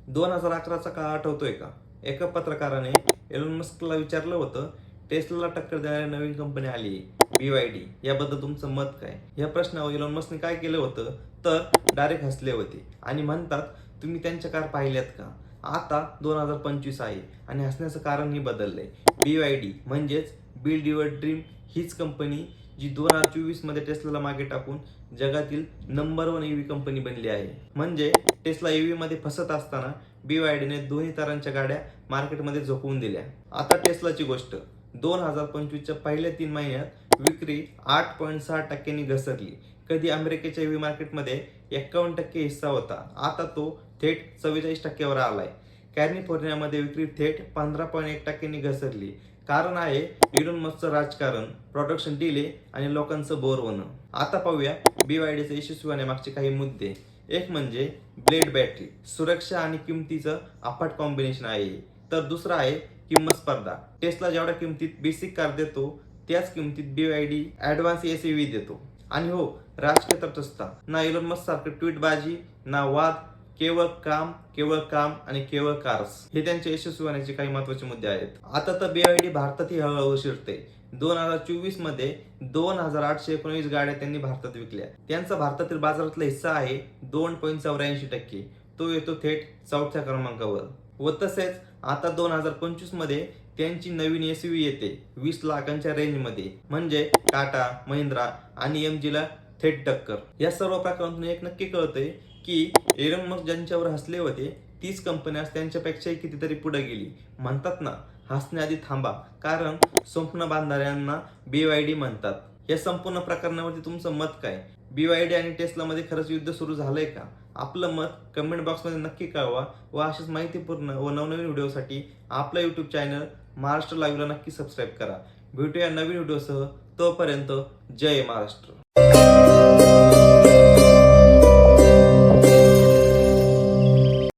2011चा काळ आठवतोय का? एका पत्रकाराने एलोन मस्कला विचारलं होतं, टेस्लाला टक्कर देणारी नवीन कंपनी आली BYD, याबद्दल तुमचं मत काय? या प्रश्नावर एलोन मस्कने काय केलं होतं तर डायरेक्ट हसले होते आणि म्हणतात, तुम्ही त्यांच्या कार पाहिल्यात का? आता 2025 आहे आणि हसण्याचं कारणही बदललंय. BYD म्हणजेच बिल्ड युअर ड्रीम हीच कंपनी जी 2024 मध्ये टेस्लाला मागे टाकून जगातील नंबर 1 EV कंपनी बनली आहे. म्हणजे टेस्ला EV मध्ये फसत असताना BYDने दोन्ही तरांच्या गाड्या मार्केटमध्ये झोपवून दिल्या. आता टेस्लाची गोष्ट. 2025च्या पहिल्या 3 महिन्यात विक्री 8.6% घसरली. कधी अमेरिकेच्या EV मार्केटमध्ये 51% हिस्सा होता, आता तो थेट 44%वर आलाय. कॅलिफोर्नियामध्ये विक्री थेट 15.1% घसरली. कारण आहे इलॉन मस्कचं राजकारण, प्रोडक्शन डिले आणि लोकांचं बोर होणं. आता पाहूया BYDचे यशस्वी होण्यामागचे काही मुद्दे. एक म्हणजे ब्लेड बॅटरी, सुरक्षा आणि किमतीचं अफाट कॉम्बिनेशन आहे. तर दुसरा आहे किंमत स्पर्धा. टेस्ला जेवढ्या किमतीत बेसिक कार देतो त्याच किमतीत BYD ॲडव्हान्स SUV देतो. आणि हो, राजकीय तटस्थता. ना इलॉन मस्क सारखं ट्विटबाजी, ना वाद, केवळ काम आणि केवळ कार्स. हे त्यांच्या यशस्वी होण्याचे काही महत्त्वाचे मुद्दे आहेत. आता तर BYD भारतातही हळूहळू शिरते. 2024 मध्ये 2819 गाड्या त्यांनी भारतात विकल्या. त्यांचा भारतातील बाजारातला हिस्सा आहे 2.84%. तो येतो थेट 4थ्या क्रमांकावर. व तसेच आता 2025 मध्ये त्यांची नवीन SUV येते 20 लाखांच्या रेंजमध्ये. म्हणजे टाटा, महिंद्रा आणि MGला थेट टक्कर. या सर्व प्रकारातून एक नक्की कळतंय की एलोन मस्क ज्यांच्यावर हसले होते तीच कंपनी आज त्यांच्यापेक्षाही कितीतरी पुढे गेली. म्हणतात ना, हसण्याआधी थांबा, कारण स्वप्न बांधणाऱ्यांना BYD म्हणतात. या संपूर्ण प्रकरणावरती तुमचं मत काय? BYD आणि टेस्लामध्ये खरंच युद्ध सुरू झालंय का? आपलं मत कमेंट बॉक्समध्ये नक्की कळवा व अशाच माहितीपूर्ण व नवनवीन व्हिडिओसाठी आपला YouTube चॅनल महाराष्ट्र लाईव्हला नक्की सबस्क्राईब करा. भेटूया नवीन व्हिडिओसह. तोपर्यंत जय महाराष्ट्र.